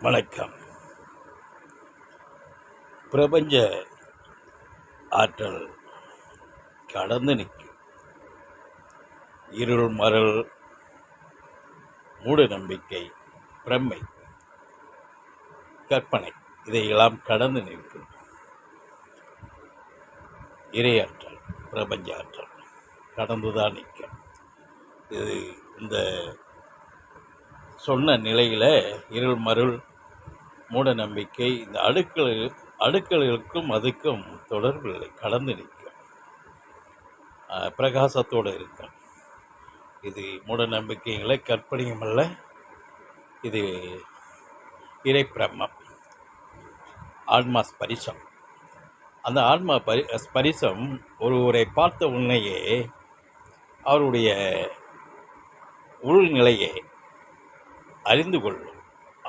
வணக்கம். பிரபஞ்ச ஆற்றல் கடந்து நிற்கும். இருள், மரல், மூட நம்பிக்கை, பிரமை, கற்பனை இதையெல்லாம் கடந்து நிற்கும் இறையாற்றல், பிரபஞ்ச ஆற்றல் கடந்துதான் நிற்கும். இது இந்த சொன்ன நிலையில் இருள், மருள், மூட நம்பிக்கை இந்த அடுக்களுக்கும் அதுக்கும் தொடர்பு இல்லை, கடந்து நிற்கும், பிரகாசத்தோடு இருக்கும். இது மூட நம்பிக்கைகளை கற்பனையும் அல்ல, இது இறை பிரம்மம், ஆன்மா ஸ்பரிசம். அந்த ஆன்மா ஸ்பரிசம் ஒருவரை பார்த்த உன்னையே அவருடைய உள்நிலையை அறிந்து கொள்ளும்.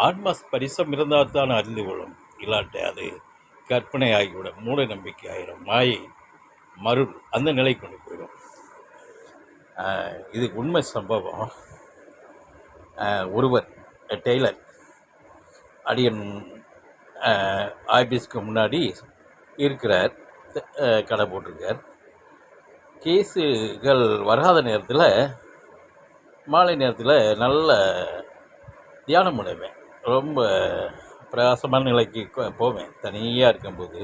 ஆன்மா ஸ்பரிசம் இருந்தால் தான் அறிந்து கொள்ளும், இல்லாட்ட அது கற்பனை ஆகிவிடும், மூட நம்பிக்கை ஆகிடும், மாயை, மருள் அந்த நிலை கொண்டு போயிடும். இது உண்மை சம்பவம். ஒருவர் டெய்லர் அடியன் ஆஃபீஸ்க்கு முன்னாடி இருக்கிறார், கடை போட்டிருக்கார். கேஸுகள் வராத நேரத்தில், மாலை நேரத்தில் நல்ல தியானம் பண்ணுவேன். ரொம்ப பிரகாசமான நிலைக்கு போவேன். தனியாக இருக்கும்போது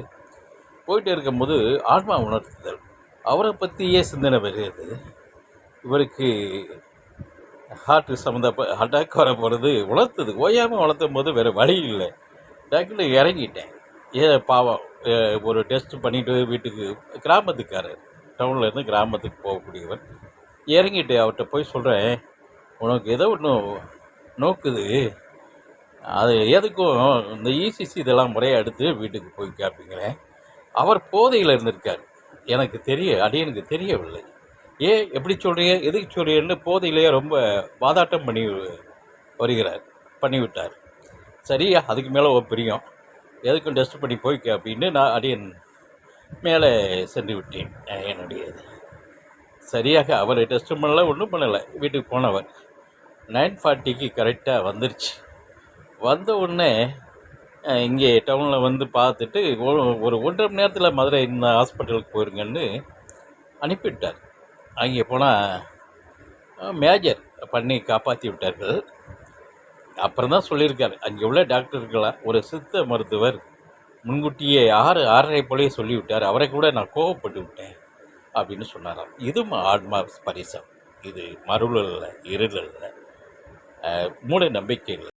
போயிட்டு இருக்கும்போது ஆன்மா உணர்த்துதல், அவரை பற்றியே சிந்தனை வருகிறது. இவருக்கு ஹார்ட்டு அட்டாக் வர போகிறது உணர்த்துது. ஓயாமல் உணர்த்தும் போது வேறு வழி இல்லை. டக்குன்னு இறங்கிட்டேன். பாவம், ஒரு டெஸ்ட் பண்ணிவிட்டு வீட்டுக்கு, கிராமத்துக்காரர், டவுன்லேருந்து கிராமத்துக்கு போகக்கூடியவர், இறங்கிட்டு அவர்கிட்ட போய் சொல்கிறேன், உனக்கு ஏதோ ஒன்று நோக்குது, அது எதுக்கும் இந்த இசிசி இதெல்லாம் முறையாக எடுத்து வீட்டுக்கு போய் கேட்பீங்களேன். அவர் போதையில் இருந்திருக்கார். எனக்கு அடியனுக்கு தெரியவில்லை. எப்படி சொல்கிறீங்க, எதுக்கு சொல்கிறீன்னு போதையிலேயே ரொம்ப வாதாட்டம் பண்ணிவிட்டார். சரியா, அதுக்கு மேலே ஒரு பிரியம், எதுக்கும் டெஸ்ட் பண்ணி போய்க்க அப்படின்னு நான் அடியன் மேலே சென்று விட்டேன். என்னுடைய சரியாக அவர் டெஸ்ட் பண்ணலை, ஒன்றும் பண்ணலை. வீட்டுக்கு போனவர் 9:40க்கு கரெக்டாக வந்துருச்சு. வந்த உடனே இங்கே டவுனில் வந்து பார்த்துட்டு ஒரு 1.5 மணி நேரத்தில் மதுரை இந்த ஹாஸ்பிட்டலுக்கு போயிருங்கன்னு அனுப்பிவிட்டார். அங்கே போனால் மேஜர் பண்ணி காப்பாற்றி விட்டார்கள். அப்புறம் தான் சொல்லியிருக்காரு, அங்கே உள்ள டாக்டர்களாக ஒரு சித்த மருத்துவர் முன்கூட்டியே 6:30 போலேயே சொல்லிவிட்டார், அவரை கூட நான் கோவப்பட்டு விட்டேன் அப்படின்னு சொன்னாராம். இது ஆன்மா ஸ்பரிசம். இது மருள் இல்லை, இருள் இல்லை, மூட நம்பிக்கை இல்லை.